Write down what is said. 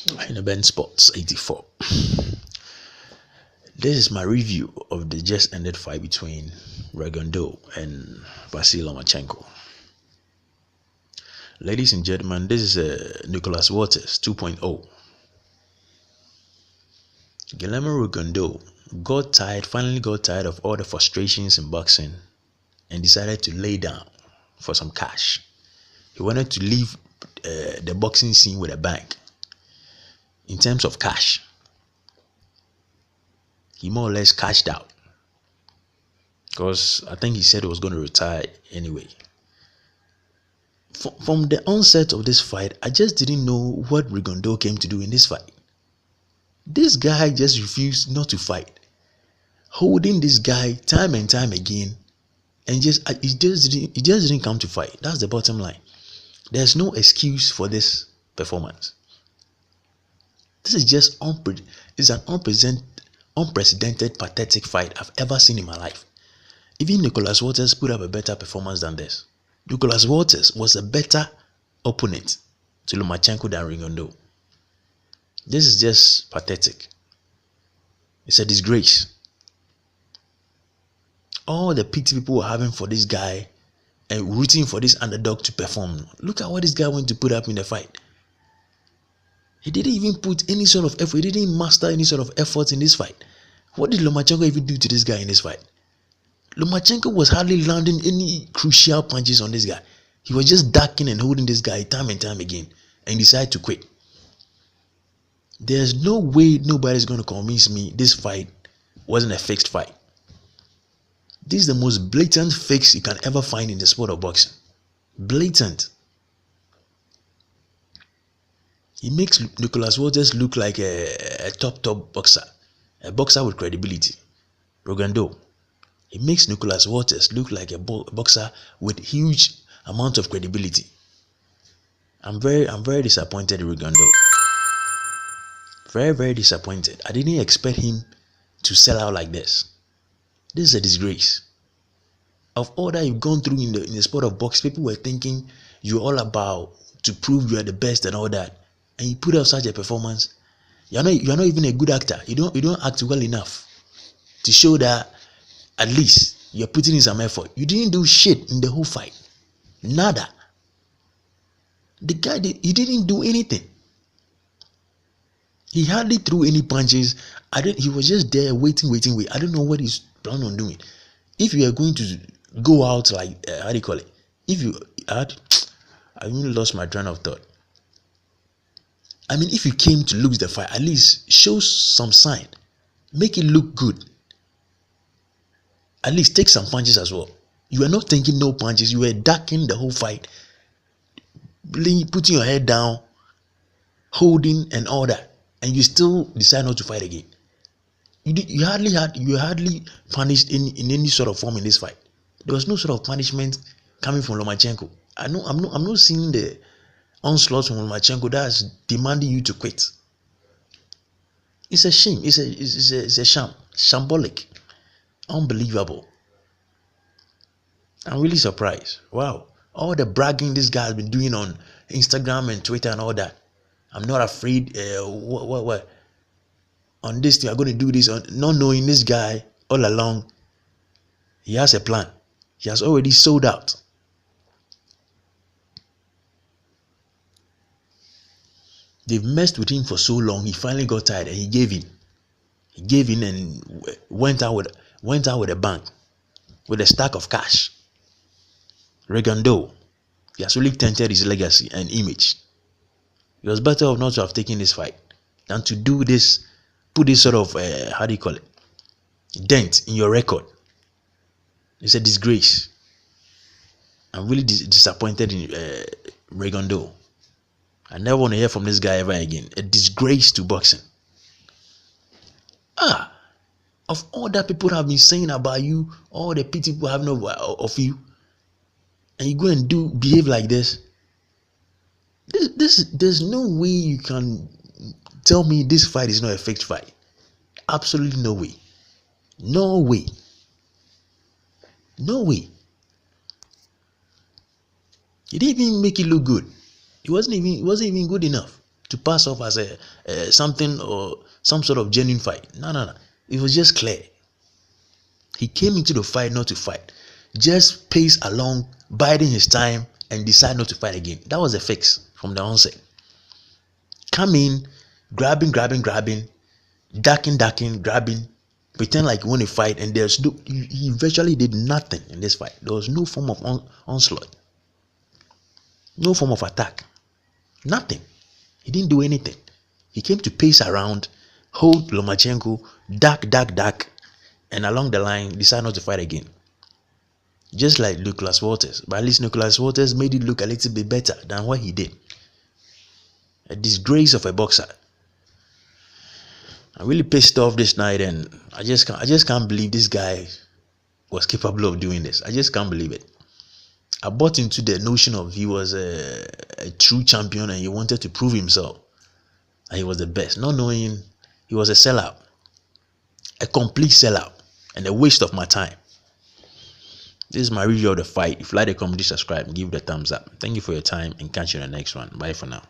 in Ben Sports 84. This is my review of the just ended fight between Rigondeaux and Vasyl Lomachenko. Ladies and gentlemen, this is Nicholas Waters 2.0. Guillermo Rigondeaux finally got tired of all the frustrations in boxing and decided to lay down for some cash. He wanted to leave the boxing scene with a bang. In terms of cash, he more or less cashed out, because I think he said he was going to retire anyway. From the onset of this fight, I just didn't know what Rigondeaux came to do in this fight. This guy just refused not to fight, holding this guy time and time again, and he just didn't come to fight. That's the bottom line. There's no excuse for this performance. This is just an unprecedented, pathetic fight I've ever seen in my life. Even Nicholas Waters put up a better performance than this. Nicholas Waters was a better opponent to Lomachenko than Rigondeaux. This is just pathetic. It's a disgrace. All the pity people were having for this guy and rooting for this underdog to perform. Look at what this guy went to put up in the fight. He didn't even put any sort of effort. He didn't master any sort of effort in this fight. What did Lomachenko even do to this guy in this fight? Lomachenko was hardly landing any crucial punches on this guy. He was just ducking and holding this guy time and time again and decided to quit. There's no way nobody's going to convince me this fight wasn't a fixed fight. This is the most blatant fix you can ever find in the sport of boxing. Blatant. He makes Nicholas Waters look like a top boxer. A boxer with credibility. Rigondeaux. He makes Nicholas Waters look like a boxer with huge amount of credibility. I'm very disappointed in Rigondeaux. Very disappointed. I didn't expect him to sell out like this. This is a disgrace. Of all that you've gone through in the sport of boxing, people were thinking you're all about to prove you are the best and all that, and you put out such a performance. You're not even a good actor. You don't act well enough to show that at least you're putting in some effort. You didn't do shit in the whole fight. Nada. The guy he didn't do anything. He hardly threw any punches. He was just there waiting. I don't know what he's planning on doing. If you are going to go out like how do you call it? I even lost my train of thought. I mean, if you came to lose the fight, at least show some sign. Make it look good. At least take some punches as well. You were not taking no punches. You were ducking the whole fight. Putting your head down, holding and all that. And you still decide not to fight again. You hardly punished in any sort of form in this fight. There was no sort of punishment coming from Lomachenko. I'm not seeing the onslaught from Lomachenko that's demanding you to quit. It's a shame. It's a sham. Shambolic. Unbelievable. I'm really surprised. Wow. All the bragging this guy has been doing on Instagram and Twitter and all that. I'm not afraid. What? On this thing, I'm going to do this. Not knowing this guy all along, he has a plan. He has already sold out. They've messed with him for so long. He finally got tired and he gave in. He gave in and went out with a bang, with a stack of cash. Rigondeaux, he has really tainted his legacy and image. It was better off not to have taken this fight than to do this, put this sort of, how do you call it, dent in your record. It's a disgrace. I'm really disappointed in Rigondeaux. I never want to hear from this guy ever again. A disgrace to boxing. Of all that people have been saying about you, all the pity people have no of you, and you go and behave like this. There's no way you can tell me this fight is not a fixed fight. Absolutely no way. No way. No way. He didn't even make it look good. It wasn't even good enough. to pass off as a something or some sort of genuine fight. No. It was just clear. He came into the fight not to fight. Just pace along, biding his time, and decide not to fight again. That was a fix from the onset. Come in, grabbing, ducking, grabbing, pretend like he won a fight, and he virtually did nothing in this fight. There was no form of onslaught, no form of attack, nothing. He didn't do anything. He came to pace around, hold Lomachenko, duck, and along the line decide not to fight again. Just like Nicholas Walters, but at least Nicholas Walters made it look a little bit better than what he did. A disgrace of a boxer. I'm really pissed off this night, and I just can't believe this guy was capable of doing this. I just can't believe it. I bought into the notion of he was a true champion and he wanted to prove himself and he was the best, not knowing he was a sellout, a complete sellout, and a waste of my time. This is my review of the fight. If you like the comedy, subscribe and give it a thumbs up. Thank you for your time, and catch you in the next one. Bye for now.